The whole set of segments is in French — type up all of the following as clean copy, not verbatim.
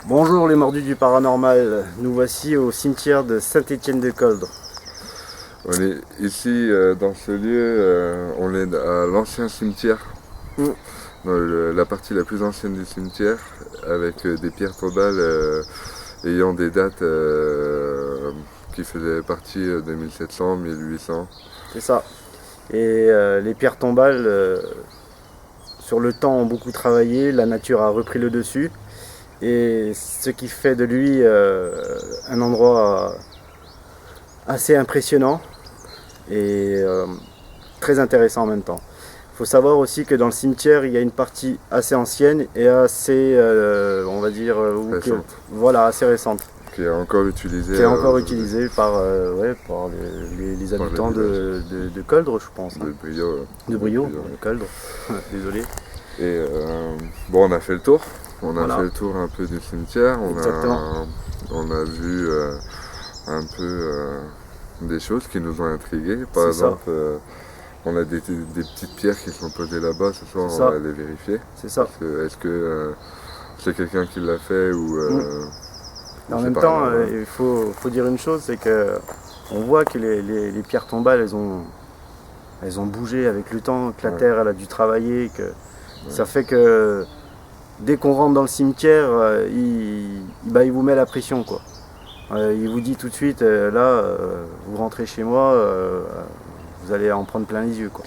Bonjour les mordus du paranormal, nous voici au cimetière de Saint-Étienne-de-Coldre. On est ici dans ce lieu, on est à l'ancien cimetière, dans la partie la plus ancienne du cimetière, avec des pierres tombales ayant des dates qui faisaient partie de 1700, 1800. C'est ça. Et les pierres tombales, sur le temps, ont beaucoup travaillé, la nature a repris le dessus. Et ce qui fait de lui un endroit assez impressionnant et très intéressant en même temps. Il faut savoir aussi que dans le cimetière, il y a une partie assez ancienne et assez, on va dire, voilà, assez récente. Qui est encore utilisée. Qui est encore utilisée par les habitants de Coldre, je pense. De Briot. De Briot, de Coldre. Désolé. Et bon, on a fait le tour. On a fait le tour un peu du cimetière. On a vu un peu des choses qui nous ont intrigués. Par exemple, on a des petites pierres qui sont posées là-bas. Ce soir, on va les vérifier. C'est ça. Est-ce que c'est quelqu'un qui l'a fait ou... En même temps, il faut dire une chose, c'est que on voit que les pierres tombales, elles ont bougé avec le temps, que la terre elle a dû travailler, que ça fait que dès qu'on rentre dans le cimetière, il vous met la pression, quoi. Il vous dit tout de suite, là, vous rentrez chez moi, vous allez en prendre plein les yeux, quoi.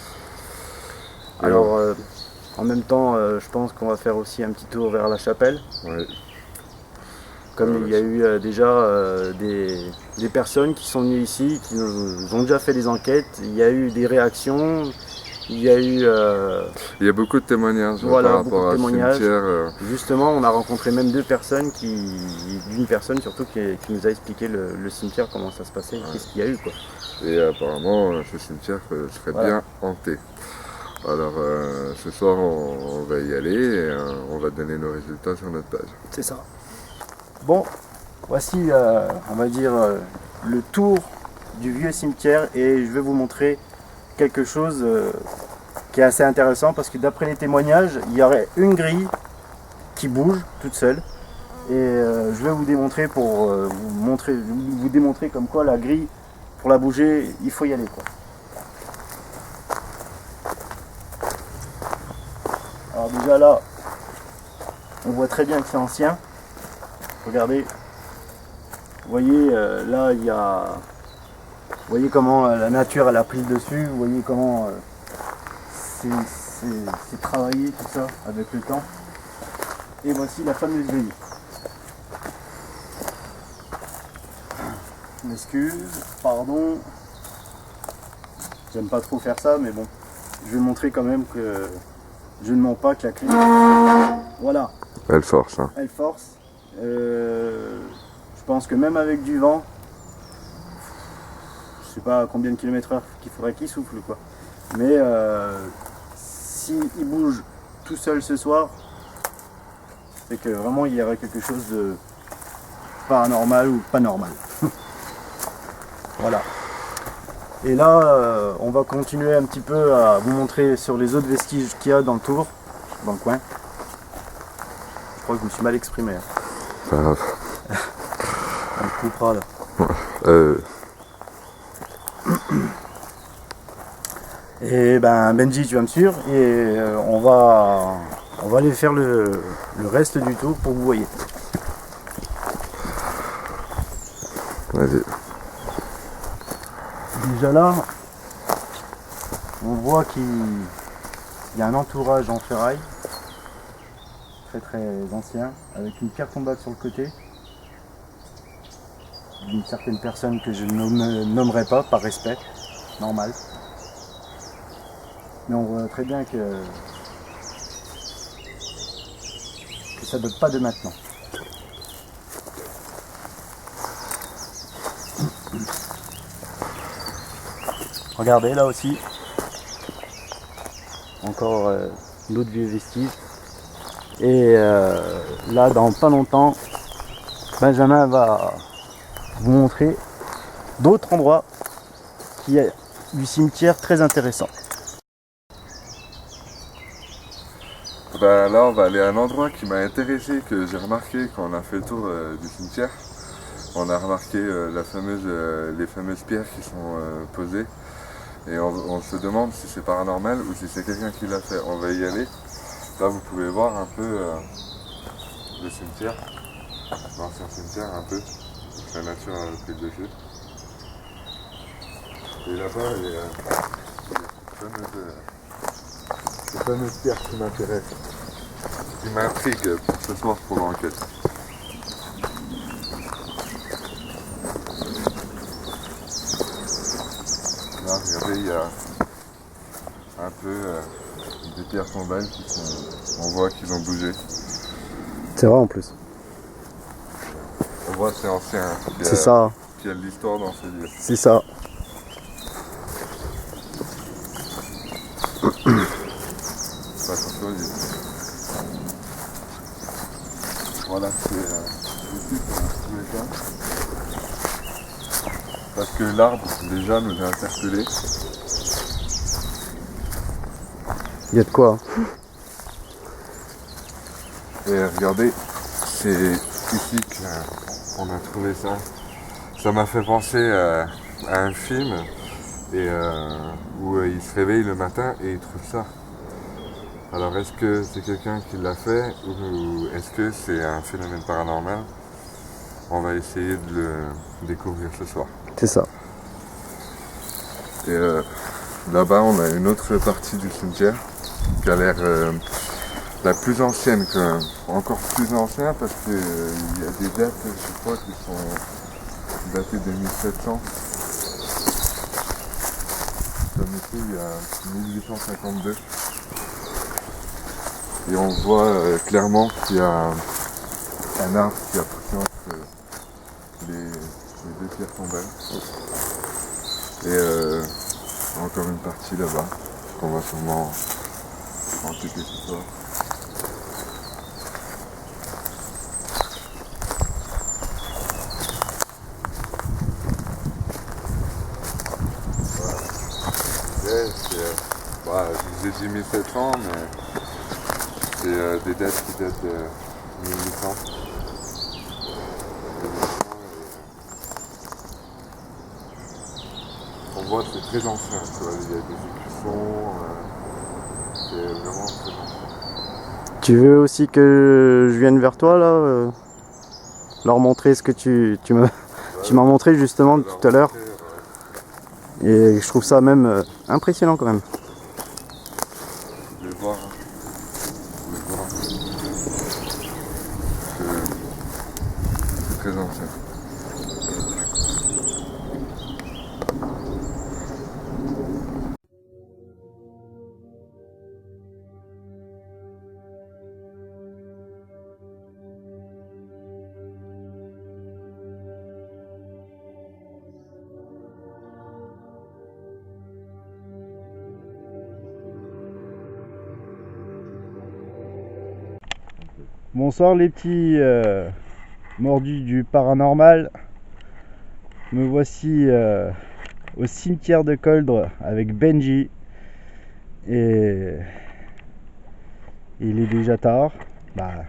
Alors, en même temps, je pense qu'on va faire aussi un petit tour vers la chapelle. Ouais. Comme il y a eu déjà des personnes qui sont venues ici, qui ont déjà fait des enquêtes, il y a eu des réactions, il y a eu... il y a beaucoup de témoignages par rapport à ce cimetière. Justement, on a rencontré même deux personnes, une personne surtout qui nous a expliqué le cimetière, comment ça se passait, qu'est-ce qu'il y a eu, quoi. Et apparemment, ce cimetière serait bien hanté. Alors ce soir, on va y aller et on va donner nos résultats sur notre page. C'est ça. Bon, voici, on va dire, le tour du vieux cimetière et je vais vous montrer quelque chose qui est assez intéressant parce que d'après les témoignages, il y aurait une grille qui bouge toute seule et je vais vous démontrer vous démontrer comme quoi la grille, pour la bouger, il faut y aller, quoi. Alors déjà là, on voit très bien que c'est ancien. Regardez, vous voyez, là il y a, vous voyez comment la nature elle a pris le dessus, vous voyez comment c'est travaillé tout ça avec le temps. Et voici la fameuse grille. Je m'excuse, pardon, j'aime pas trop faire ça, mais bon, je vais montrer quand même que je ne mens pas, que la clé, voilà. Elle force. Hein. Elle force. Je pense que même avec du vent, je sais pas à combien de km/h qu'il faudrait qu'il souffle, quoi. Mais s'il bouge tout seul ce soir, c'est que vraiment il y aurait quelque chose de paranormal ou pas normal. Voilà. Et là, on va continuer un petit peu à vous montrer sur les autres vestiges qu'il y a dans le tour, dans le coin. Je crois que je me suis mal exprimé. Pas grave. On le coupera là. Et ben Benji, tu vas me suivre et on va aller faire le reste du tour pour que vous voyez. Vas-y. Déjà là, on voit qu'il y a un entourage en ferraille, très très ancien, avec une pierre tombale sur le côté, d'une certaine personne que je ne nommerai pas par respect, normal. Mais on voit très bien que ça ne date pas de maintenant. Regardez là aussi, encore d'autres vieux vestiges. Et là, dans pas longtemps, Benjamin va vous montrer d'autres endroits qui est du cimetière très intéressant. Bah, là, on va aller à un endroit qui m'a intéressé, que j'ai remarqué quand on a fait le tour du cimetière. On a remarqué les fameuses pierres qui sont posées. Et on se demande si c'est paranormal ou si c'est quelqu'un qui l'a fait. On va y aller. Là, vous pouvez voir un peu le cimetière, l'ancien cimetière un peu. La nature a pris le dessus. Et là-bas, il y a ces fameuses pierres qui m'intéressent, qui m'intriguent pour ce soir pour l'enquête. Là, regardez, il y a un peu des pierres tombales on voit qu'ils ont bougé. C'est vrai en plus. On voit que c'est ancien, C'est ça. qu'il y a de l'histoire dans ces lieux. C'est ça. Voilà, c'est ici qu'on a trouvé ça. Parce que l'arbre déjà nous a interpellés. Il y a de quoi. Et regardez, c'est ici qu'on a trouvé ça. Ça m'a fait penser à un film où il se réveille le matin et il trouve ça. Alors est-ce que c'est quelqu'un qui l'a fait ou est-ce que c'est un phénomène paranormal? On va essayer de le découvrir ce soir. C'est ça. Et là-bas on a une autre partie du cimetière qui a l'air la plus ancienne, encore plus ancienne parce qu'il y a des dates, je crois, qui sont datées de 1700. Comme ici, il y a 1852. Et on voit clairement qu'il y a un arbre qui a poussé entre les deux pierres tombales. Et encore une partie là-bas, qu'on va sûrement en checker ce soir. Voilà. Je vous ai dit 1700, mais c'est des dates qui datent de 1800. On voit que c'est très ancien, tu vois, il y a des écussons, c'est vraiment très ancien. Tu veux aussi que je vienne vers toi là leur montrer ce que tu m'as montré justement tout à l'heure. Et je trouve ça même impressionnant quand même. Je vais voir. C'est très ancien. Bonsoir les petits mordus du paranormal. Me voici au cimetière de Coldre avec Benji. Et il est déjà tard. Bah,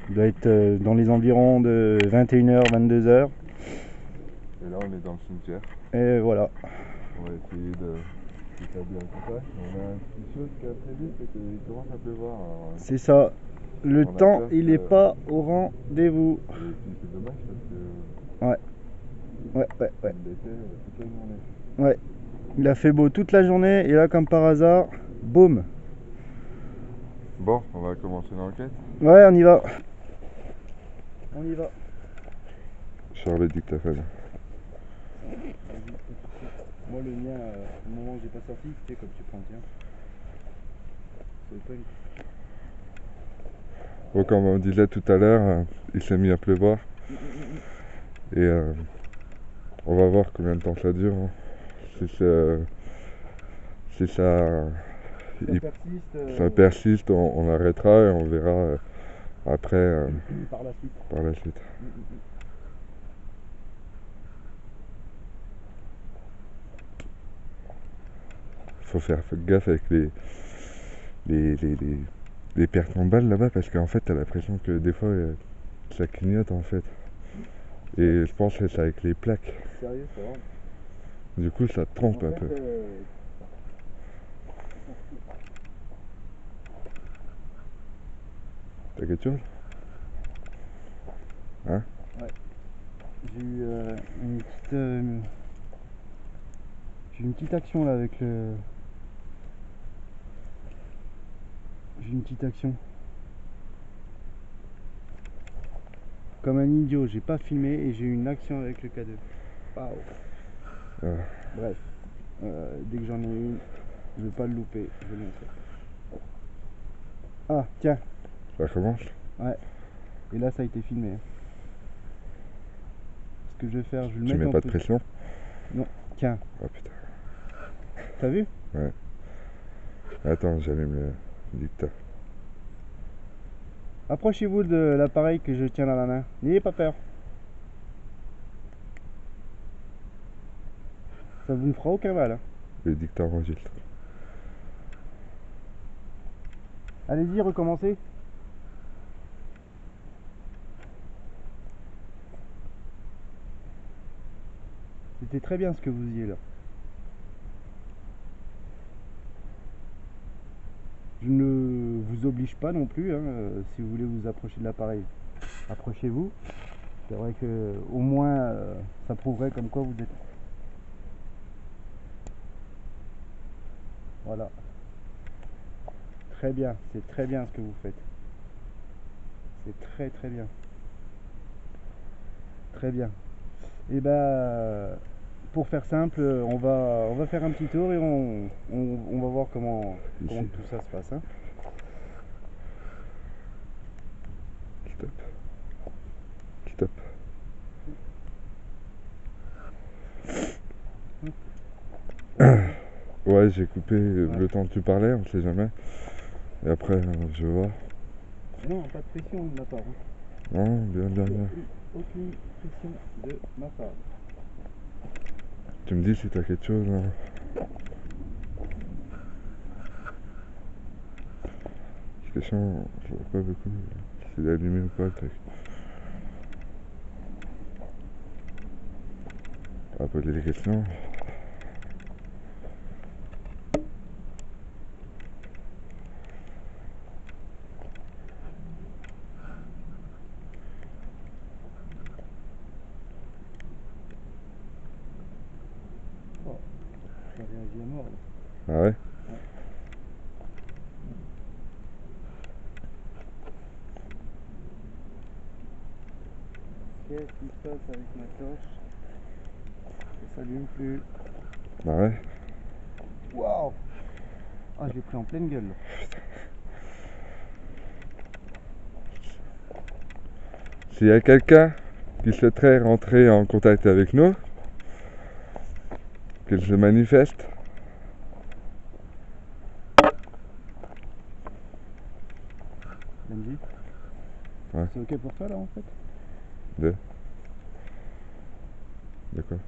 il doit être dans les environs de 21h, 22h. Et là on est dans le cimetière. Et voilà. On va essayer d'établir le contact. On a une petite chose qui a très vite, c'est qu'il commence à pleuvoir. Alors, c'est ça. Le temps, il n'est pas au rendez-vous. Et puis c'est dommage parce que Ouais. il était toute la journée. Ouais. Il a fait beau toute la journée et là, comme par hasard, boum. Bon, on va commencer l'enquête. Ouais, on y va. On y va. Sur le dictaphone. Moi, le mien, au moment où j'ai pas sorti, tu sais, comme tu prends le tien. C'est pas une... Bon, comme on disait tout à l'heure, il s'est mis à pleuvoir. Et on va voir combien de temps ça dure. Hein. Si ça persiste, on arrêtera et on verra après par la suite. Faut faire gaffe avec les des pierres tombales là-bas parce qu'en fait t'as l'impression que des fois ça clignote en fait. Et je pense que c'est avec les plaques. Sérieux, ça va. Du coup ça te trompe un peu. T'as quelque chose? Hein? Ouais. J'ai eu une petite action là avec le. J'ai une petite action. Comme un idiot, j'ai pas filmé et j'ai eu une action avec le K2. Waouh. Bref, dès que j'en ai une, je vais pas le louper, je vais le montrer. Ah, tiens. Ça commence? Ouais. Et là, ça a été filmé. Ce que je vais faire, je vais le Tu mettre mets en pas de pression? Non, tiens. Oh putain. T'as vu? Ouais. Attends, j'allume le dictat. Approchez-vous de l'appareil que je tiens dans la main. N'ayez pas peur. Ça vous ne fera aucun mal. Hein. Le dictat enregistre. Allez-y, recommencez. C'était très bien ce que vous disiez là. Je ne vous oblige pas non plus, hein, si vous voulez vous approcher de l'appareil. Approchez-vous. C'est vrai que au moins ça prouverait comme quoi vous êtes. Voilà. Très bien, c'est très bien ce que vous faites. C'est très très bien. Très bien. Et ben pour faire simple, on va faire un petit tour et on va voir comment tout ça se passe. Hein. Stop. Stop. Ouais, j'ai coupé le temps que tu parlais, on sait jamais. Et après, je vais voir. Non, pas de pression de ma part. Hein. Non, bien. Aucune pression de ma part. Tu me dis si t'as quelque chose. Hein. Parce que sinon, je vois pas beaucoup si c'est allumé ou pas le truc. On va poser des questions. Oh, ça réagit à mort. Là. Ah ouais? Qu'est-ce qui se passe avec ma torche? Ça s'allume plus. Bah ouais. Waouh! Ah, j'ai pris en pleine gueule. Là. S'il y a quelqu'un qui souhaiterait rentrer en contact avec nous, qu'il se manifeste. Benji? Ouais. C'est ok pour toi là en fait? De quoi?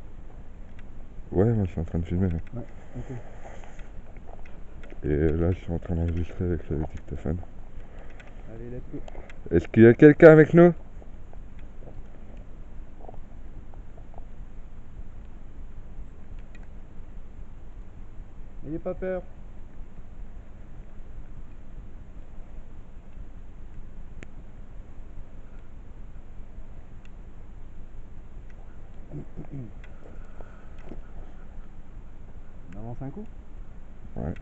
Ouais, moi je suis en train de filmer là. Ouais, ok. Et là je suis en train d'enregistrer avec le dictaphone. Allez, let's go. Est-ce qu'il y a quelqu'un avec nous? N'ayez pas peur. On avance un coup? Ouais.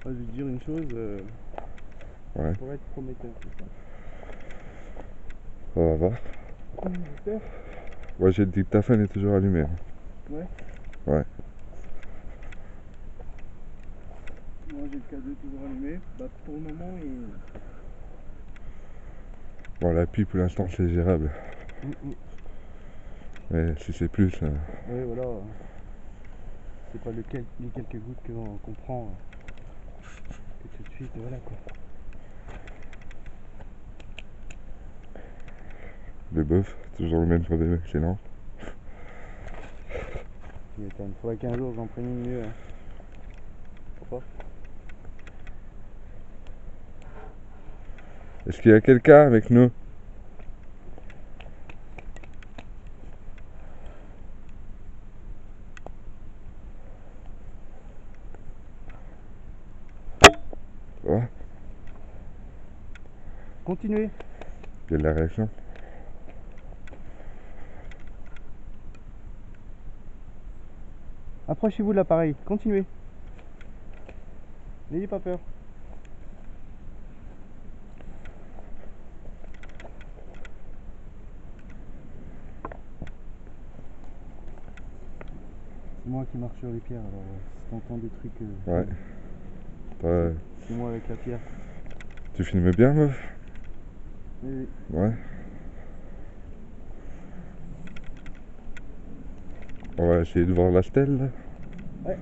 Je vais te dire une chose, Ouais. ça pourrait être prometteur tout ça. On va voir. J'espère. Ouais, j'ai le dictaphone est toujours allumé. Hein. Ouais. Ouais. Moi j'ai le K2 toujours allumé. Bah pour le moment il. Bon, l'appui pour l'instant c'est gérable. Mais si c'est plus. Ouais, voilà. C'est pas les quelques gouttes qu'on prend que tout de suite, voilà quoi. Le bœuf, toujours le même problème, excellent. Il faudrait qu'un jour j'en prenne une mieux. Hein. pas. Est-ce qu'il y a quelqu'un avec nous? Ouais. Continuez. Il y a de la réaction. Approchez-vous de l'appareil, continuez. N'ayez pas peur. C'est moi qui marche sur les pierres, alors si t'entends des trucs... Ouais. Ouais. C'est moi avec la pierre. Tu filmes bien, meuf? Oui. Ouais. On va essayer de voir la stèle, là. Ouais.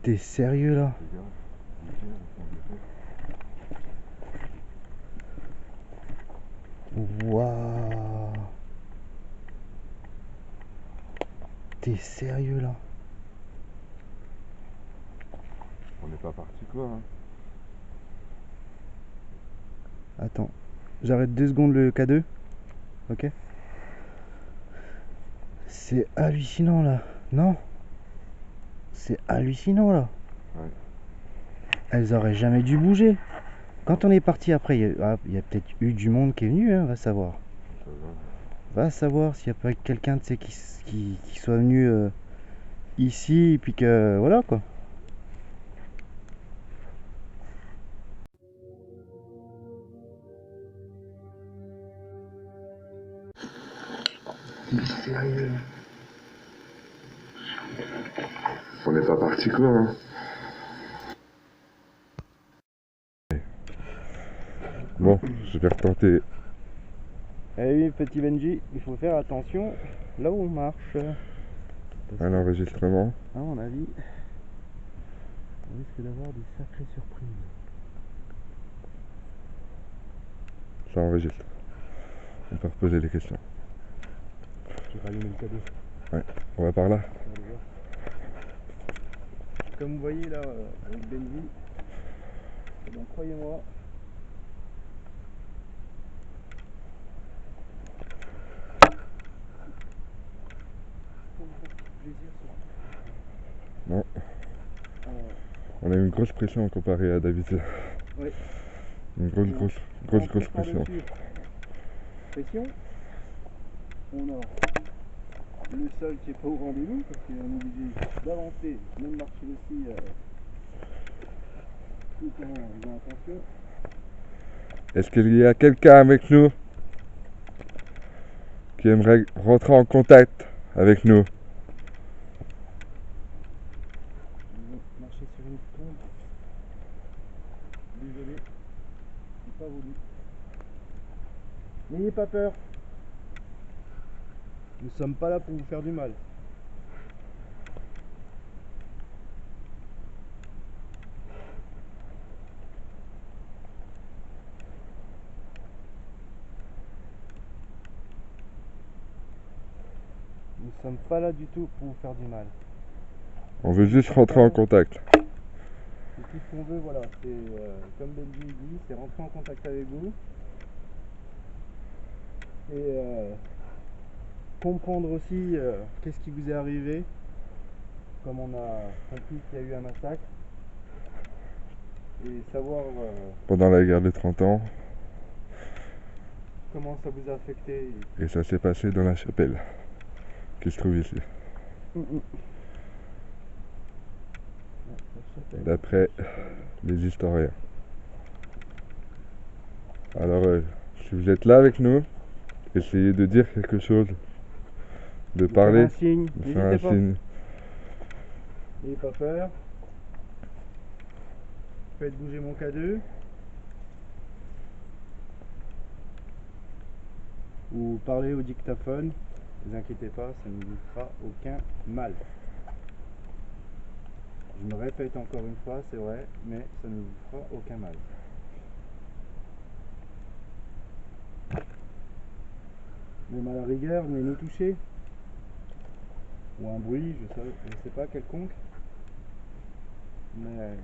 T'es sérieux là? Waouh! T'es sérieux là? On n'est pas parti quoi, hein. Attends, j'arrête 2 secondes le K2. Ok? C'est hallucinant là, non? C'est hallucinant là. Ouais. Elles auraient jamais dû bouger. Quand on est parti après, il y a peut-être eu du monde qui est venu, hein, va savoir. Va savoir s'il n'y a pas quelqu'un de qui soit venu ici et puis que voilà quoi. Sérieux? On n'est pas parti quoi, hein. Bon, je vais retenter. Eh oui, petit Benji, il faut faire attention là où on marche. À l'enregistrement. À mon avis, on risque d'avoir des sacrées surprises. Ça enregistre. On peut reposer les questions. Je vais rallumer le cadeau. Ouais, on va par là. Comme vous voyez là, avec Benji, eh bien, croyez-moi, Non. On a une grosse pression comparé à d'habitude. Oui. Une grosse pression. Pression. On a le sol qui est pas au rendez-vous parce qu'on est obligé d'avancer, même marcher aussi tout en faisant attention. Est-ce qu'il y a quelqu'un avec nous qui aimerait rentrer en contact avec nous? On va marcher sur une tombe. Désolé, j'ai pas voulu. N'ayez pas peur. Nous sommes pas là pour vous faire du mal. Nous sommes pas là du tout pour vous faire du mal. On veut juste rentrer en contact. Et tout ce qu'on veut, voilà, c'est comme Benji dit, c'est rentrer en contact avec vous et comprendre aussi qu'est-ce qui vous est arrivé, comme on a compris qu'il y a eu un massacre, et savoir Pendant la guerre de 30 ans. comment ça vous a affecté. Et ça s'est passé dans la chapelle qui se trouve ici. D'après les historiens. Alors, si vous êtes là avec nous, essayez de dire quelque chose, de parler, de faire un signe. N'ayez pas peur. Faites bouger mon K2. Ou parlez au dictaphone. Ne vous inquiétez pas, ça ne vous fera aucun mal. Je me répète encore une fois, c'est vrai, mais ça ne vous fera aucun mal. Même à la rigueur, venez nous toucher. Ou un bruit, je sais pas, quelconque. Mais...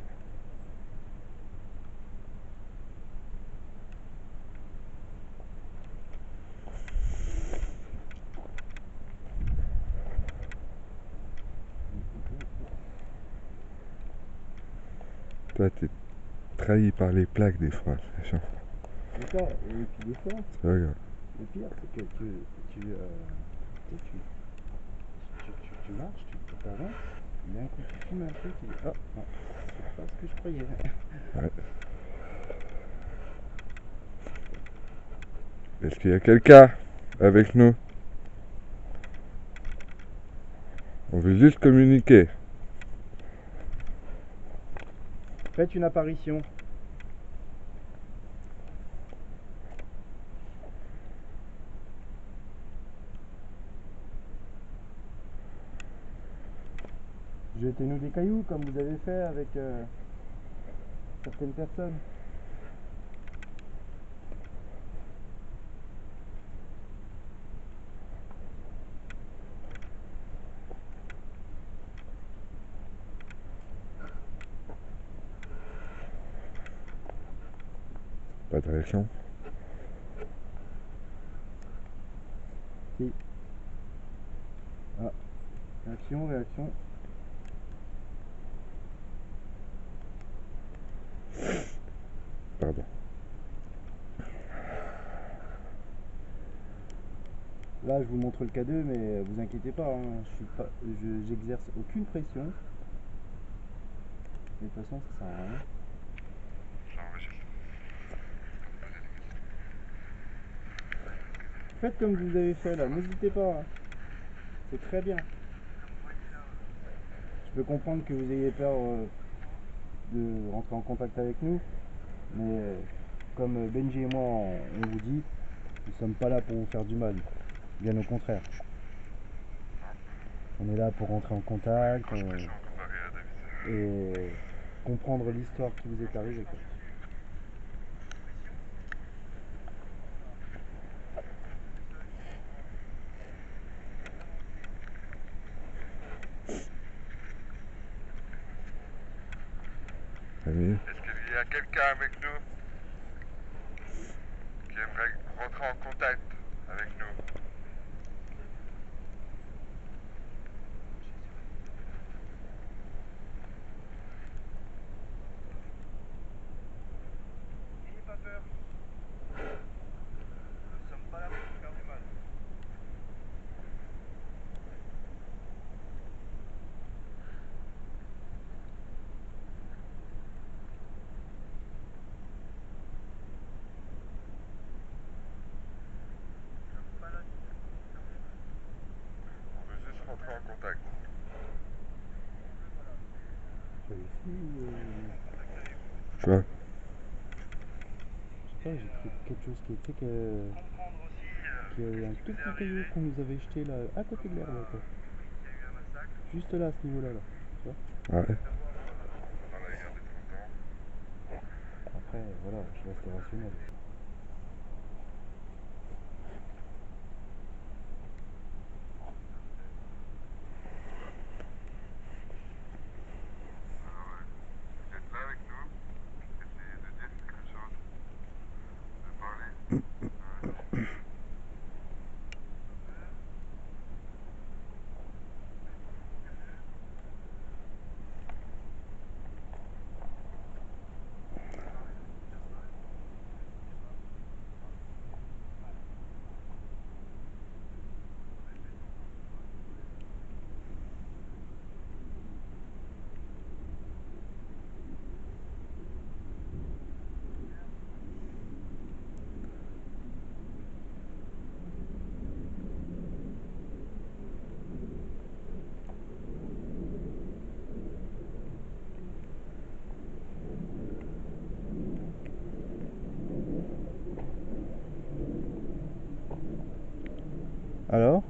Toi, t'es trahi par les plaques des fois, c'est chiant. C'est ça, et puis des fois, C'est vrai, le pire c'est que tu marches, tu t'avances, et d'un coup tu fumes un truc, tu dis oh non, c'est pas ce que je croyais. ouais. Est-ce qu'il y a quelqu'un avec nous? On veut juste communiquer. Faites une apparition. Jetez-nous des cailloux comme vous avez fait avec certaines personnes. Pas de réaction. Si. Ah. Réaction, réaction. Pardon. Là, je vous montre le K2, mais vous inquiétez pas, hein, j'exerce aucune pression. De toute façon, ça sert à rien. Faites comme vous avez fait là, n'hésitez pas. Hein. C'est très bien. Je peux comprendre que vous ayez peur de rentrer en contact avec nous, mais comme Benji et moi, on vous dit, nous ne sommes pas là pour vous faire du mal. Bien au contraire. On est là pour rentrer en contact et comprendre l'histoire qui vous est arrivée. Quoi. Est-ce qu'il y a quelqu'un avec nous qui aimerait rentrer en contact avec nous? N'ayez pas peur. Nous ne sommes pas là pour vous faire du mal. On veut juste rentrer en contact. Tu vois? Je sais pas, j'ai trouvé quelque chose qui était qu'il y avait un tout petit caillou qu'on nous avait jeté là, à côté de l'herbe. Quoi. Juste là, à ce niveau-là. Là, tu vois Ouais. Après, voilà, je reste rationnel. Vous êtes là avec nous? Essayez de dire quelque chose, de parler. Alors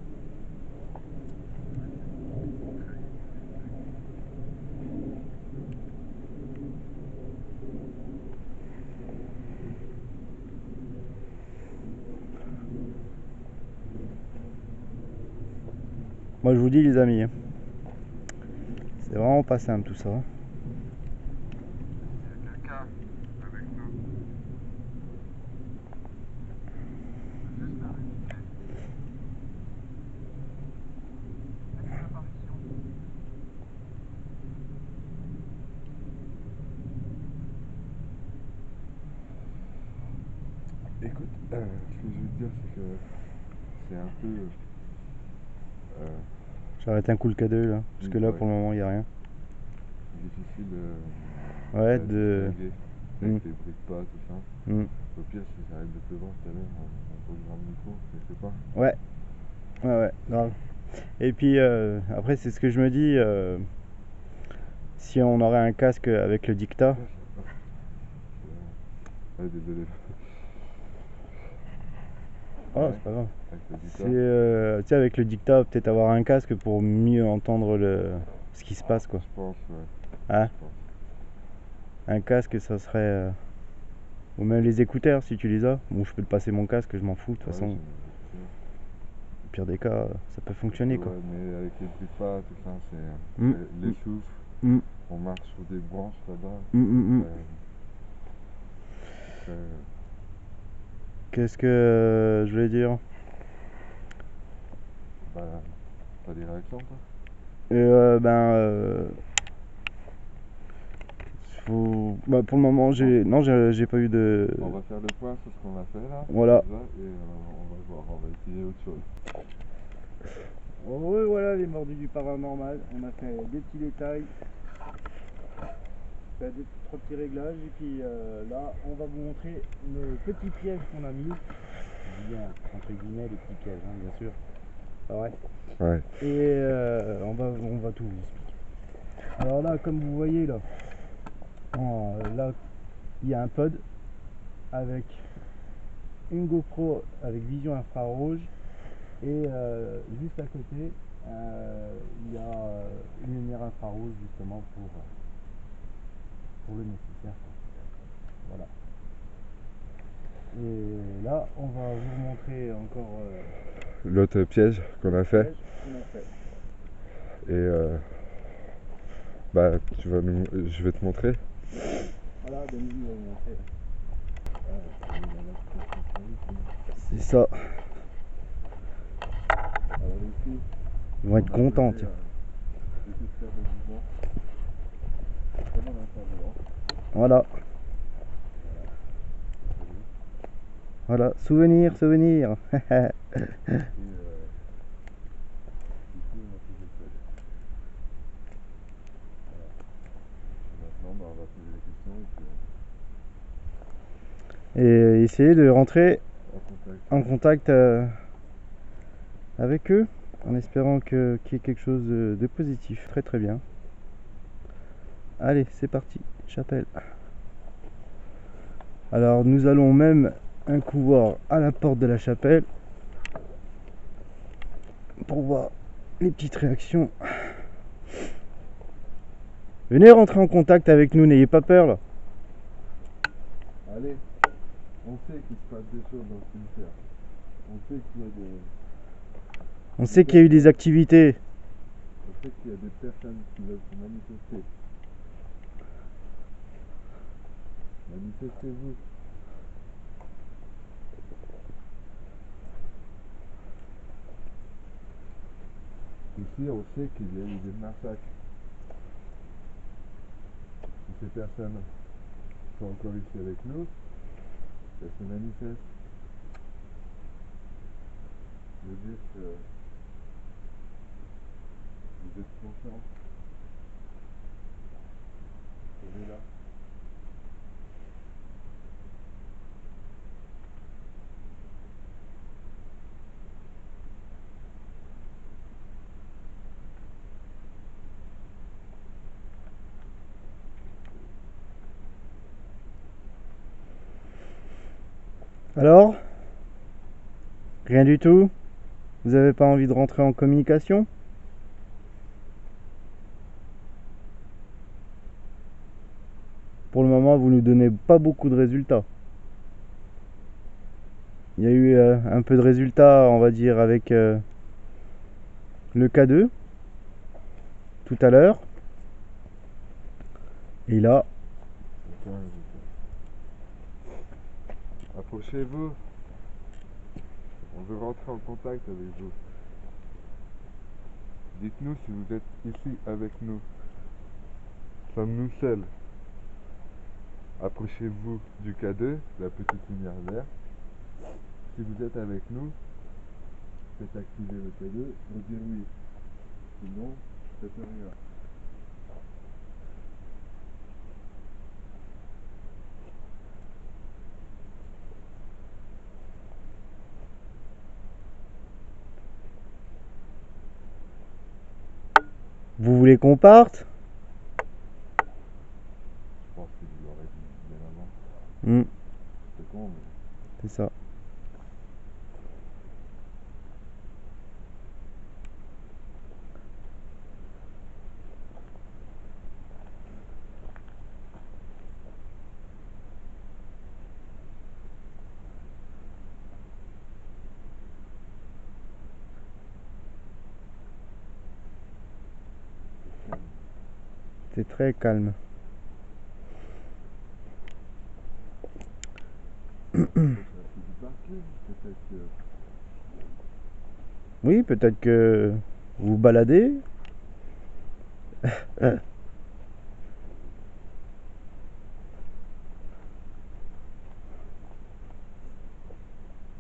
Moi je vous dis les amis, hein, c'est vraiment pas simple tout ça. Écoute, ce que je veux te dire, c'est que c'est un peu J'arrête un coup le K2 là, parce que là ouais, pour le moment il n'y a rien. difficile Ouais, de de. distinguer avec les bruits de pas, tout ça. Au pire, si ça arrête de pleuvoir tout à l'heure, on posera le micro, je sais pas. Ouais, grave. Et puis après, c'est ce que je me dis, si on aurait un casque avec le dictat. Ouais, désolé. Oh, Ouais, c'est pas grave. avec le dictat. C'est, tu sais, avec le dictat, peut-être avoir un casque pour mieux entendre ce qui se passe, quoi. Je pense, ouais. Hein? Je pense. Un casque, ça serait. Ou même les écouteurs, si tu les as. Bon, je peux te passer mon casque, je m'en fous, de toute façon. Au pire des cas, ça peut fonctionner, quoi. Ouais, mais avec les bruits de pas, tout ça, c'est Mm. les souffles. Mm. On marche sur des branches là-bas. Mm. Qu'est-ce que je voulais dire? Bah, t'as des réactions, toi? Bah, pour le moment, j'ai pas eu de. On va faire le point sur ce qu'on a fait là. Voilà. Déjà, et on va voir, on va essayer autre chose. Oui, voilà les mordus du paranormal. On a fait des petits détails, fait trois petits réglages, et puis là, on va vous montrer nos petits pièges qu'on a mis. Je dis bien, entre guillemets, les petits pièges, hein, bien sûr. Ah ouais. Ouais. Et on va tout vous expliquer. Alors là, comme vous voyez là, là, il y a un pod avec une GoPro avec vision infrarouge, et juste à côté il y a une lumière infrarouge justement pour le nécessaire, quoi. Voilà. Et là on va vous montrer encore L'autre piège qu'on a fait. Et bah je vais te montrer. Voilà, Denis va vous montrer. C'est ça. Alors ici, Ils vont être contents, tiens. Voilà. Voilà, souvenir. Ici, on a fait le Maintenant, bah, on va poser des questions et puis, Et essayer de rentrer en contact. en contact avec eux, en espérant qu'il y ait quelque chose de positif. Très très bien. Allez, c'est parti, chapelle. Alors nous allons même un coup voir à la porte de la chapelle pour voir les petites réactions. Venez rentrer en contact avec nous, n'ayez pas peur là. Allez, on sait qu'il se passe des choses dans le cimetière. On sait qu'il y a des... On sait qu'il y a eu des activités. On sait qu'il y a des personnes qui veulent se manifester. Manifestez-vous. Ici, on sait qu'il y a eu des massacres. Si ces personnes sont encore ici avec nous, elles se manifestent. Je veux dire que vous êtes conscients. Vous êtes là. Alors? Rien du tout? Vous avez pas envie de rentrer en communication? Pour le moment, vous nous donnez pas beaucoup de résultats. Il y a eu un peu de résultats, on va dire, avec le K2 tout à l'heure. Et là, approchez-vous. On veut rentrer en contact avec vous. Dites-nous si vous êtes ici avec nous. Sommes-nous seuls? Approchez-vous du K2, la petite lumière verte. Si vous êtes avec nous, faites activer le K2 pour dire oui. Sinon, faites rien. vous voulez qu'on parte? Je pense que vous l'aurez dit bien avant. C'est con, mais... C'est ça. C'est très calme. Oui, peut-être que vous vous baladez.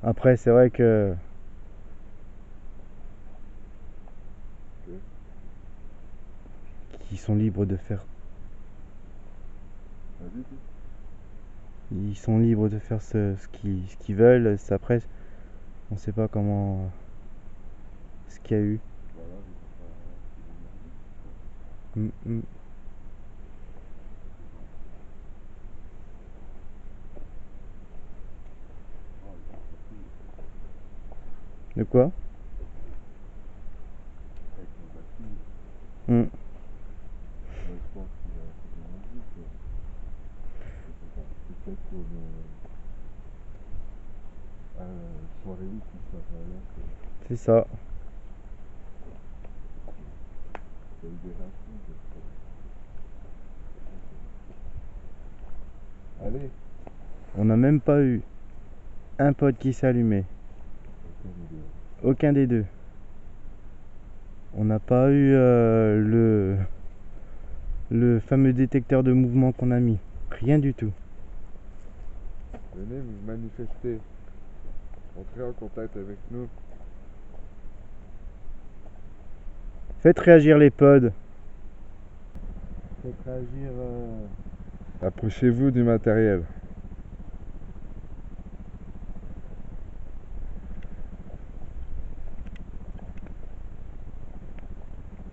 Après, c'est vrai que ils sont libres de faire. Ils sont libres de faire ce qu'ils veulent. Après, on sait pas comment ce qu'il y a eu. De quoi? C'est ça. Allez. On n'a même pas eu un pote qui s'allumait. Aucun des deux. On n'a pas eu le fameux détecteur de mouvement qu'on a mis. Rien du tout. Venez vous manifester. Entrez en contact avec nous. Faites réagir les pods. Faites réagir... Approchez-vous du matériel.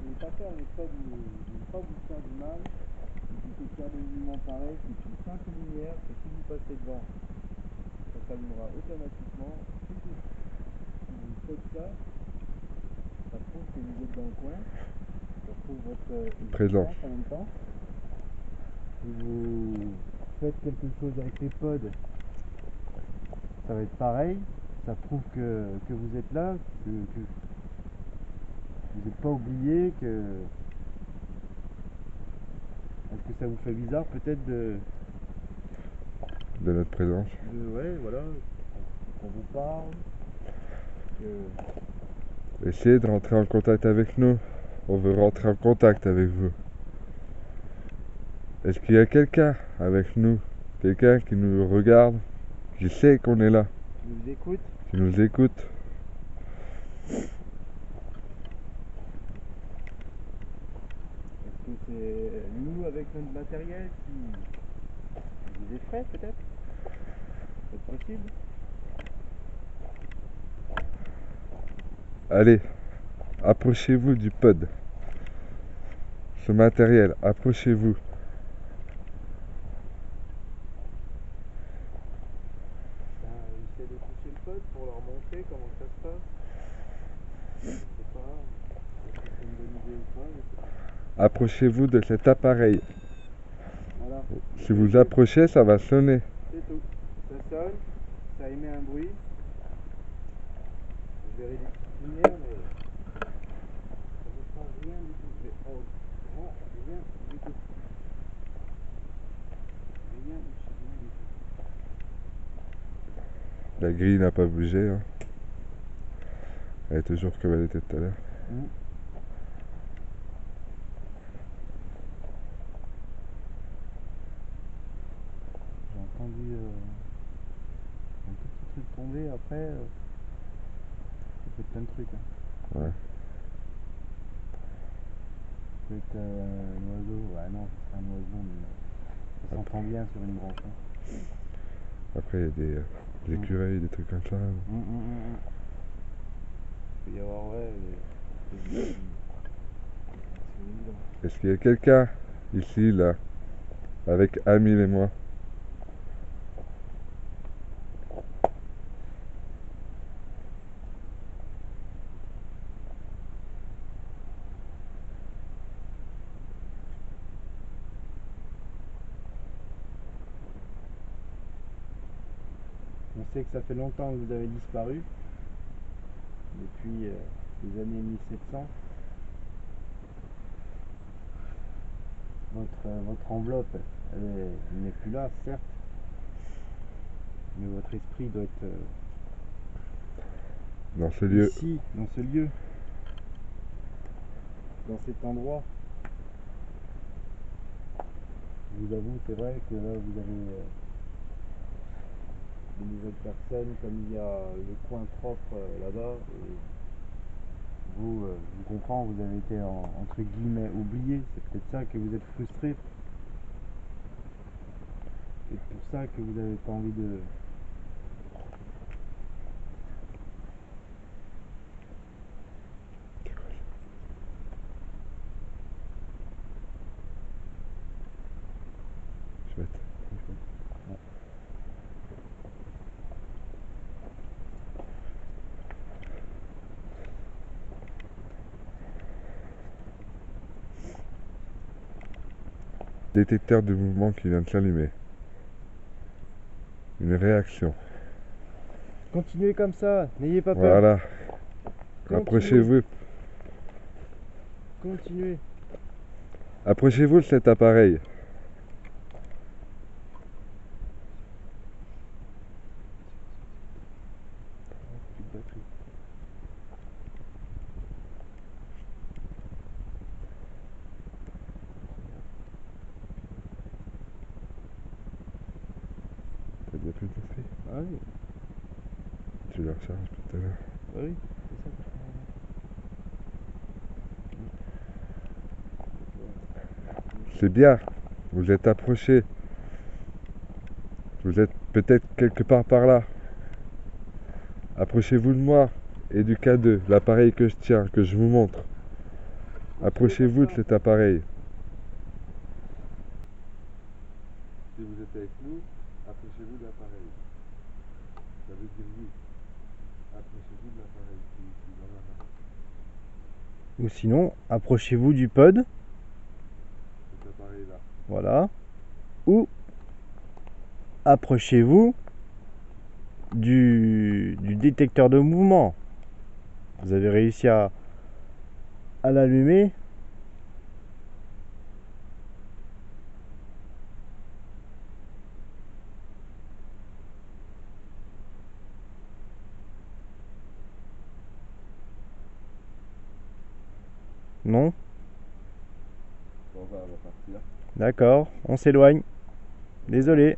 Ne pas faire les pods, ne pas vous faire du mal. Le détecteur de mouvement pareil, c'est une simple lumière et si vous passez devant, ça s'allumera automatiquement. Si vous faites ça, ça prouve que vous êtes dans le coin. Ça prouve votre présence en même temps. Si vous faites quelque chose avec les pods, ça va être pareil. Ça prouve que vous êtes là, que vous n'êtes pas oublié, que... Est-ce que ça vous fait bizarre peut-être de notre présence? Ouais, voilà, qu'on vous parle. Que... Essayez de rentrer en contact avec nous. On veut rentrer en contact avec vous. Est-ce qu'il y a quelqu'un avec nous? Quelqu'un qui nous regarde, qui sait qu'on est là? Qui nous écoute? Qui nous écoute? Est-ce que c'est nous avec notre matériel qui vous effraie peut-être? C'est possible? Allez, approchez-vous du pod. Ce matériel, approchez-vous. Essaie de toucher le pod pour leur montrer comment ça se passe. Je sais pas si c'est une bonne idée ou pas, je sais pas. Approchez-vous de cet appareil. Voilà. Si vous approchez, ça va sonner. C'est tout. Ça sonne, ça émet un bruit. Je verrai des petites lumières, mais La grille n'a pas bougé. Hein. Elle est toujours comme elle était tout à l'heure. J'ai entendu un tout petit truc tomber après. Ça fait plein de trucs. Hein. Ouais. Peut-être un oiseau. Ouais, non, c'est un oiseau, mais ça s'entend bien sur une branche. Hein. Après, il y a des écureuils, des trucs comme ça. Il peut y avoir, ouais. Est-ce qu'il y a quelqu'un ici, là, avec Amil et moi? On sait que ça fait longtemps que vous avez disparu, depuis les années 1700. Votre enveloppe, elle n'est plus là, certes, mais votre esprit doit être Dans ce lieu. ici, dans ce lieu, dans cet endroit. Je vous avoue, c'est vrai que là, vous avez de nouvelles personnes, comme il y a le coin propre là-bas. Et vous, je comprends, vous avez été entre guillemets oublié. C'est peut-être ça que vous êtes frustré. C'est pour ça que vous n'avez pas envie de... Chouette. Ouais. Détecteur de mouvement qui vient de s'allumer. Une réaction. Continuez comme ça, n'ayez pas peur. Voilà. Continuez. Approchez-vous. Continuez. Approchez-vous de cet appareil. Plus de batterie. T'as déjà plus de batterie? Ah oui, Tu la recharges tout à l'heure. ah oui, c'est ça. C'est bien. Vous êtes approché. Vous êtes peut-être quelque part par là. Approchez-vous de moi et du K2, l'appareil que je tiens, que je vous montre. Approchez-vous de cet appareil. Si vous êtes avec nous, approchez-vous de l'appareil. Ça veut dire oui. Approchez-vous de l'appareil qui est dans la main. Ou sinon, approchez-vous du pod. Cet appareil-là. Voilà. Ou approchez-vous du détecteur de mouvement. Vous avez réussi à l'allumer. Non? Bon, on va partir. D'accord, on s'éloigne. Désolé.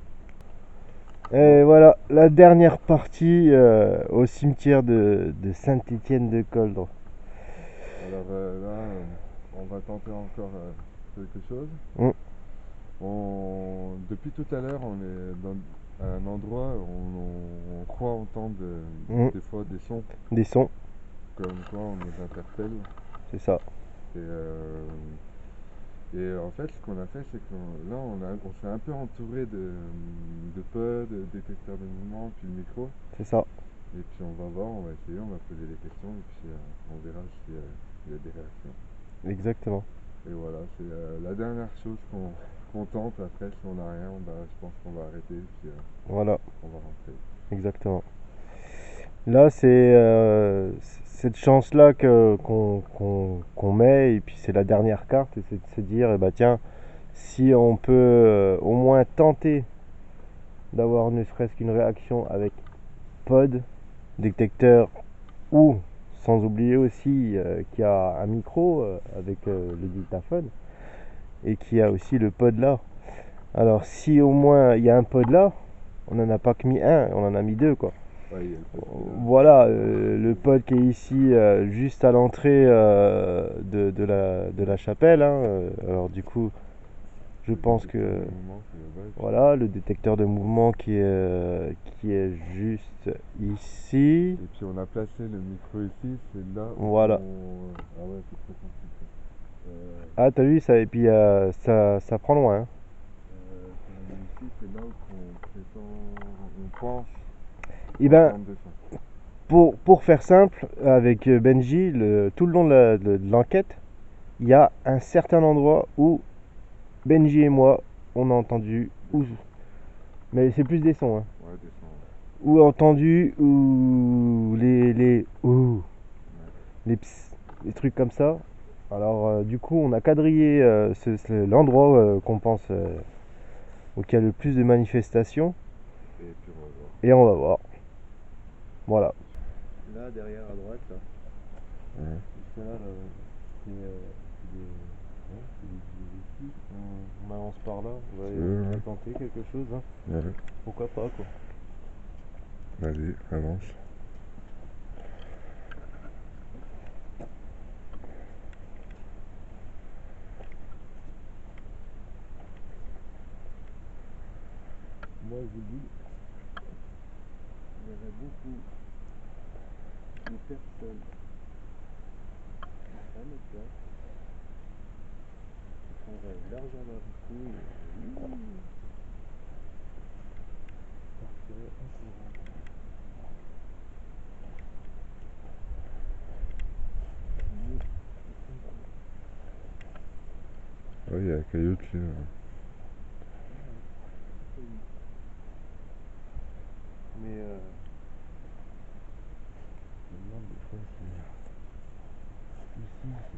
Et voilà, la dernière partie au cimetière de Saint-Étienne-de-Coldre. Alors là, on va tenter encore quelque chose. Depuis tout à l'heure, on est dans un endroit où on croit entendre des fois des sons. Des sons. Comme quoi on nous interpelle. C'est ça. Et en fait, ce qu'on a fait, c'est que là, on s'est un peu entouré de pods, de détecteurs de mouvement, puis le micro. C'est ça. Et puis on va voir, on va essayer, on va poser des questions, et puis on verra s'il y a des réactions. Exactement. Et voilà, c'est la dernière chose qu'on tente. Après, si on n'a rien, je pense qu'on va arrêter, puis voilà. on va rentrer. Exactement. Là, c'est cette chance-là qu'on met, et puis c'est la dernière carte, et c'est de se dire, eh ben, tiens, si on peut au moins tenter d'avoir ne serait-ce qu'une réaction avec pod, détecteur, ou sans oublier aussi qu'il y a un micro avec le dictaphone et qu'il y a aussi le pod là. Alors si au moins il y a un pod là, on n'en a pas que mis un, on en a mis deux quoi. Ouais, il y a le pod qui est là. Voilà, le pod qui est ici juste à l'entrée de la chapelle. Hein, alors du coup, je pense que voilà le détecteur de mouvement qui est juste ici. Et puis on a placé le micro ici, c'est là où Voilà. Ah ouais, c'est très sensible. Ah t'as vu ça et puis ça prend loin. Hein. Ici, c'est là où on prétend, on pense. Et ben entendre des sons. pour faire simple, avec Benji, tout le long de l'enquête, il y a un certain endroit où Benji et moi on a entendu mais c'est plus des sons. Hein. Ouais, des sons. Ou entendu ou les ps, des trucs comme ça. Alors du coup on a quadrillé l'endroit qu'on pense où il y a le plus de manifestations Et puis on va voir. et on va voir. Voilà. Là derrière à droite là. Ouais. C'est là, c'est des on avance par là, on va tenter quelque chose. Hein. Ouais. Pourquoi pas quoi. Vas-y, avance. Moi je vous dis, il y avait beaucoup de personnes à notre place qui prendraient l'argent dans la couille et partiraient en courant. Ouais, il y a la cailloute là. Mais je me demande des fois si ici regarde.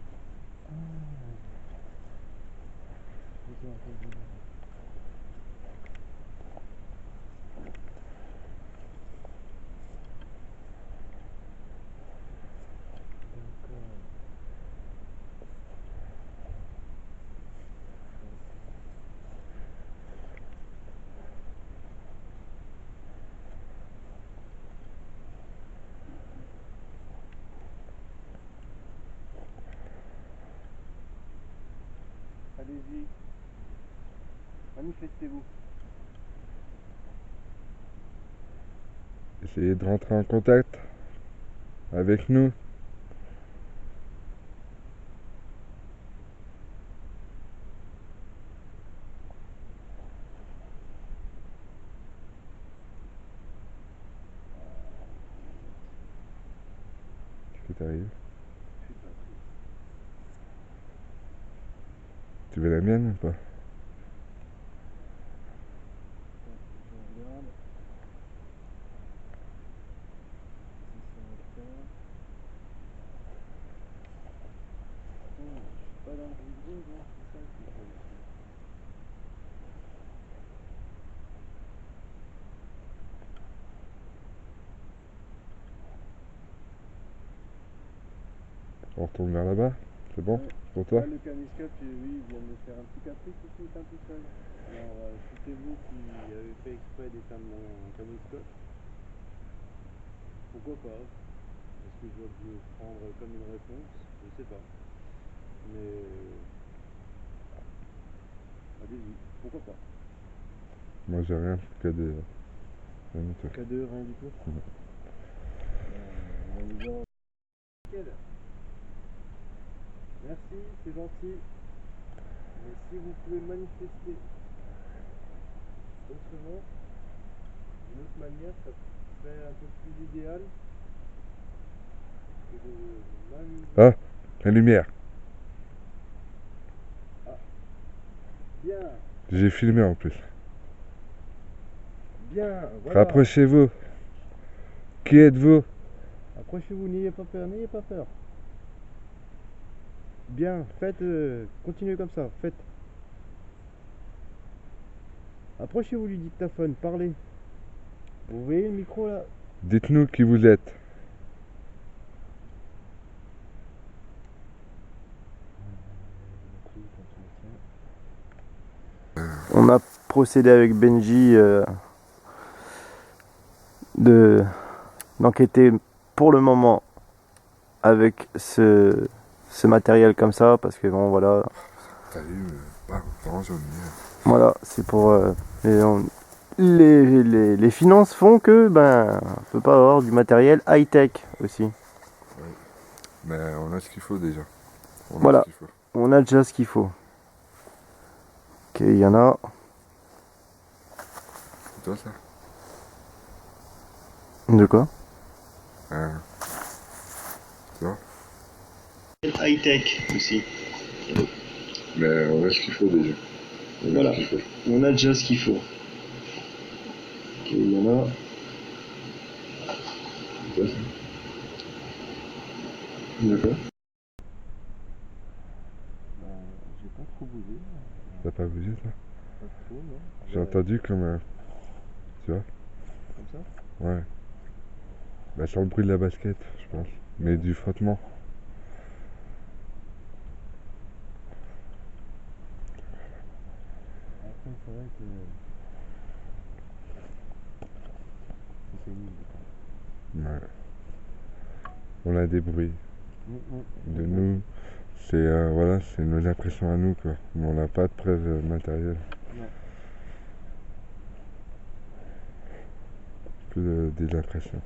Allez-y, manifestez-vous. Essayez de rentrer en contact avec nous. Qu'est-ce qui t'arrive? Tu veux la mienne ou pas? On retourne vers là-bas? C'est bon? Ouais. Pour toi? Là, le caméscope, oui, il vient de me faire un petit caprice ici, éteint tout seul. Alors, si c'est vous qui avez fait exprès d'éteindre mon caméscope, pourquoi pas? Est-ce que je dois le prendre comme une réponse? Je sais pas. Mais allez-y, pourquoi pas? Moi j'ai rien, que des... rien du tout. K2, rien du tout? Non. On va aller voir. Merci, c'est gentil. Mais si vous pouvez manifester autrement, d'une autre manière, ça serait un peu plus idéal que de m'amuser. Ah, la lumière. Bien, J'ai filmé en plus. bien, voilà. Rapprochez-vous. Qui êtes-vous? Approchez-vous, n'ayez pas peur, n'ayez pas peur. Bien, faites, continuez comme ça, faites. Approchez-vous du dictaphone, parlez. Vous voyez le micro là? Dites-nous qui vous êtes. On a procédé avec Benji d'enquêter pour le moment avec ce matériel comme ça, parce que bon voilà. T'as vu, j'en ai. Voilà, c'est pour les finances font que ben on peut pas avoir du matériel high-tech aussi. Ouais. Mais on a ce qu'il faut déjà. Voilà, on a déjà ce qu'il faut. Ok, il y en a. C'est toi ça? De quoi? Tu vois? High-tech aussi. Mais on a ce qu'il faut déjà. Voilà, on a déjà ce qu'il faut. Ok, il y en a. C'est toi ça? D'accord. J'ai pas trop bougé. T'as pas bougé ça? Pas trop, non. J'ai entendu comme tu vois? Comme ça? Ouais. Bah sur le bruit de la basket, je pense. Mais du frottement. Après, c'est vrai que c'est pénible. Ouais. On a des bruits. De nous. C'est voilà, c'est nos impressions à nous quoi. Mais on n'a pas de preuves matérielles. Non. Que des impressions.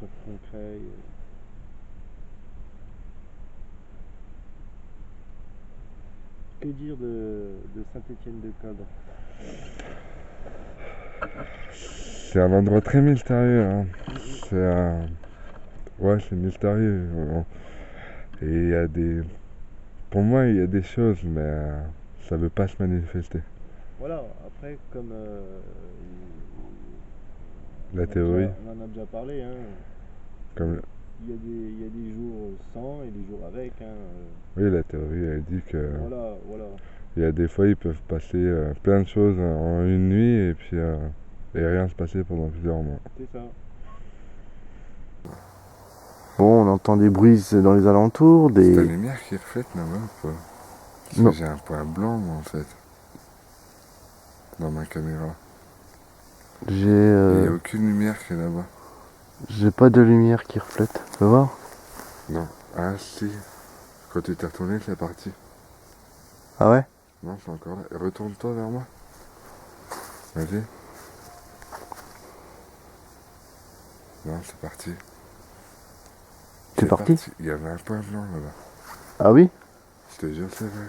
Pas de preuves concrètes. Que dire de Saint-Étienne-de-Cadre? C'est un endroit très mystérieux. Hein. Ouais, c'est mystérieux. Et il y a des. Pour moi, il y a des choses, mais ça veut pas se manifester. Voilà, après, comme La théorie, on en a déjà parlé, hein, comme. il y a des jours sans et des jours avec. Hein, Oui, la théorie, elle dit que. voilà, voilà. Il y a des fois, ils peuvent passer plein de choses en une nuit et puis et rien se passer pendant plusieurs mois. C'est ça. Bon, on entend des bruits dans les alentours, C'est ta des... lumière qui reflète là-bas ou pas? Parce Non. que j'ai un point blanc moi, en fait. Dans ma caméra. Il n'y a aucune lumière qui est là-bas. J'ai pas de lumière qui reflète. Tu vas voir? Non. Ah si. Quand tu t'es retourné, c'est parti. Ah ouais? Non, c'est encore là. Retourne-toi vers moi. Vas-y. Non, c'est parti. C'est parti? Il y avait un point blanc là-bas. Ah oui? Je te jure, c'est vrai.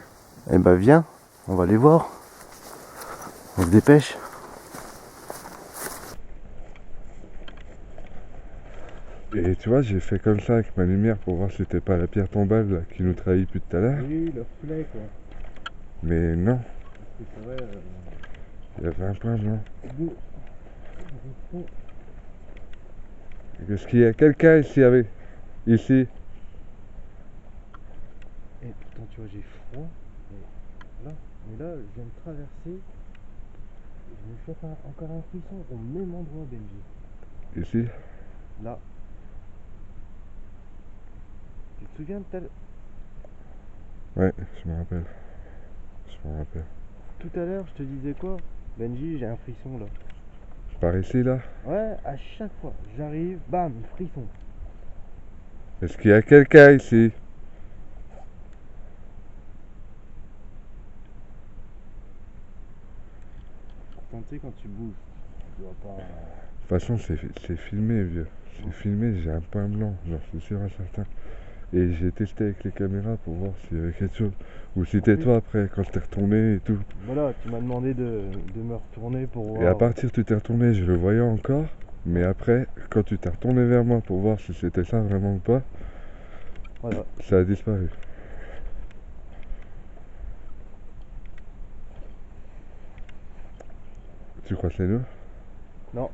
Eh ben viens, on va les voir. On se dépêche. Et tu vois, j'ai fait comme ça avec ma lumière pour voir si c'était pas la pierre tombale là, qui nous trahit depuis tout à l'heure. Oui, le reflet quoi. Mais non, C'est vrai. il y avait un point blanc. Est-ce qu'il y a quelqu'un ici avec... Ici? Et putain, tu vois, j'ai froid. Mais là, je viens de traverser. Je me fais encore un frisson au même endroit, Benji. Ici? Là. Tu te souviens de Ouais, je me rappelle. Je me rappelle. tout à l'heure, je te disais quoi? Benji, j'ai un frisson là. Par ici là? Ouais, à chaque fois, j'arrive, bam, frisson. Est-ce qu'il y a quelqu'un ici? Pourtant, tu sais, quand tu bouges, tu dois pas. De toute façon, c'est filmé, vieux. C'est filmé, j'ai un point blanc, genre, c'est sûr et certain. Et j'ai testé avec les caméras pour voir s'il y avait quelque chose. Ou si c'était toi après, quand je t'ai retourné et tout. Voilà, tu m'as demandé de me retourner pour voir. Et à partir tu t'es retourné, je le voyais encore. Mais après, quand tu t'es retourné vers moi pour voir si c'était ça vraiment ou pas, Voilà. ça a disparu. Tu crois que c'est nous? Non.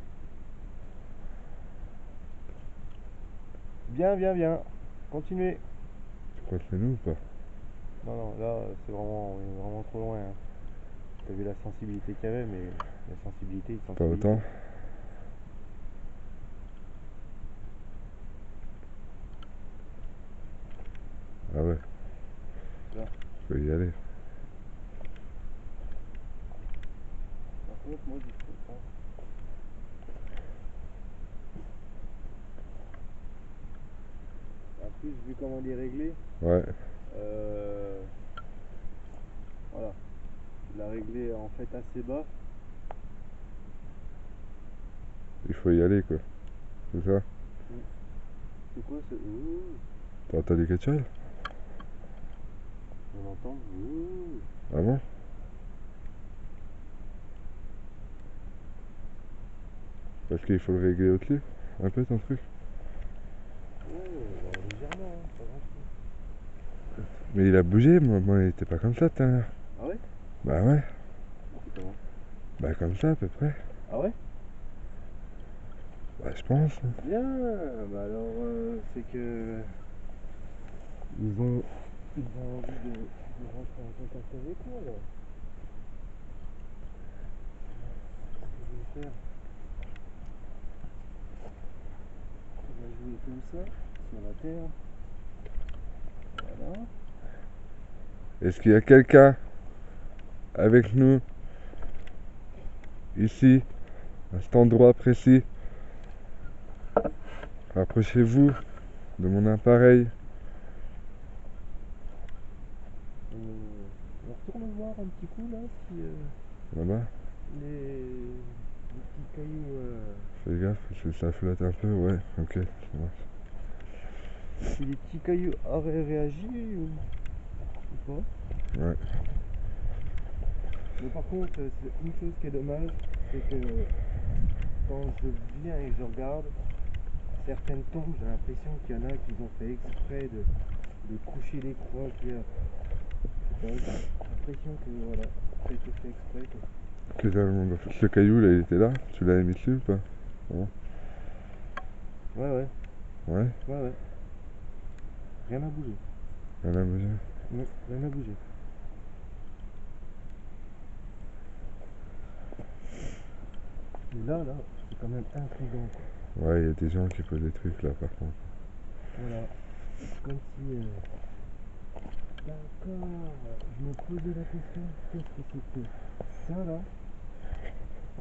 Viens, viens, viens. Continuez. Tu crois que c'est nous ou pas? Non, non, là, c'est vraiment, on est vraiment trop loin. Hein. T'as vu la sensibilité qu'il y avait, mais la sensibilité, Pas autant? ouais. Là. Faut y aller. Par contre, moi, je sais pas. En plus, vu comment il est réglé, Ouais. voilà. Il l'a réglé en fait assez bas. Il faut y aller, quoi. C'est ça? C'est quoi ce ouh? T'as entendu quelque chose? On entend ouh. Ah bon? Parce qu'il faut le régler au-dessus? Un peu ton truc? Légèrement, hein, pas grand-chose. Mais il a bougé, moi il était pas comme ça tout à l'heure. Ah ouais? Bah ouais. C'est comment? Bah comme ça à peu près. Ah ouais? Bah je pense. Bien, bah alors c'est que ils ont envie de rentrer en contact avec moi là. Ce que je vais faire, on va jouer comme ça, sur la terre. Voilà. Est-ce qu'il y a quelqu'un avec nous ici, à cet endroit précis? Rapprochez-vous de mon appareil. On retourne voir un petit coup là si Là-bas. les petits cailloux. Fais gaffe, parce que ça flotte un peu. Ouais, ok, ça marche. Si les petits cailloux auraient réagi ou pas. Ouais. Mais par contre, c'est une chose qui est dommage, c'est que quand je viens et que je regarde, certaines tombes, j'ai l'impression qu'il y en a qui ont fait exprès de coucher les croix claires. J'ai l'impression que voilà, ça a été fait exprès. Quoi. Ce caillou là, il était là? Tu l'avais mis dessus ou pas? Non. Ouais. Ouais? Rien n'a bougé. Rien à bouger? Non, rien n'a bougé. Mais là, c'est quand même intriguant quoi. Ouais, il y a des gens qui posent des trucs là par contre. Voilà. Comme si. D'accord. Je me posais la question, qu'est-ce que c'était ça là?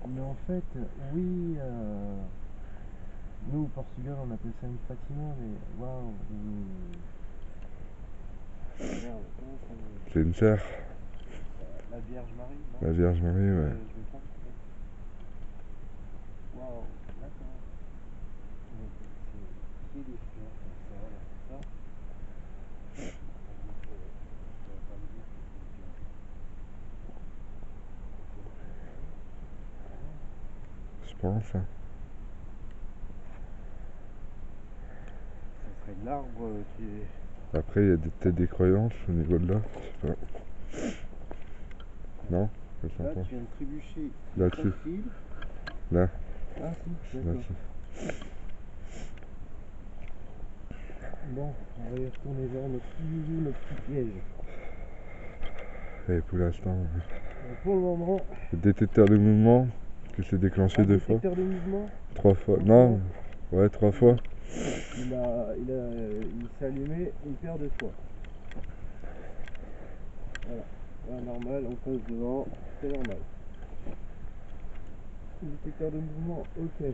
Mais en fait, oui. Nous au Portugal on appelle ça une Fatima, mais waouh. Merde, comment ça C'est une sœur? La Vierge Marie, non? La Vierge Marie, ouais. Je me trompe peut-être. Waouh, d'accord. Donc c'est des fleurs comme ça, là, c'est ça. Je pense. Hein. Ça serait de l'arbre qui est. Après, il y a peut-être des croyances au niveau de là, je sais pas. Non? Là, tu viens de trébucher. Là-dessus. Facile. Là. Ah si, d'accord. Bon, on va y retourner vers notre petit joujou, notre petit piège. Et pour l'instant, Pour le moment. le détecteur de mouvement qui s'est déclenché 2 fois. Détecteur de mouvement. 3 fois. Non, ouais, 3 fois. Il s'est allumé une paire de fois. Voilà. Là, normal, on passe devant, c'est normal. Détecteur de mouvement, ok.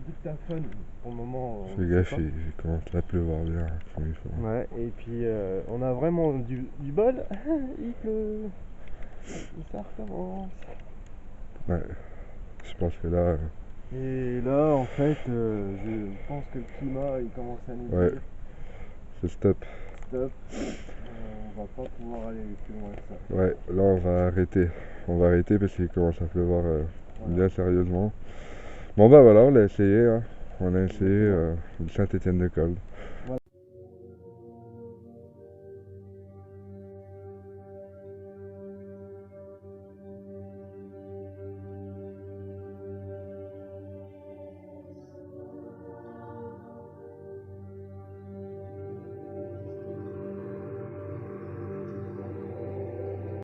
Dictaphone, pour le moment. Fais gaffe, il commence à pleuvoir bien. Comme il faut. Ouais, et puis on a vraiment du bol. Il pleut. Et ça recommence. Ouais, je pense que là. Et là, en fait, je pense que le climat il commence à nous Ouais, dire c'est stop. stop. On va pas pouvoir aller plus loin que ça. Ouais, là on va arrêter. On va arrêter parce qu'il commence à pleuvoir bien sérieusement. Bon bah voilà, on l'a essayé. Hein. On a essayé le Saint-Étienne-de-Colle. Voilà.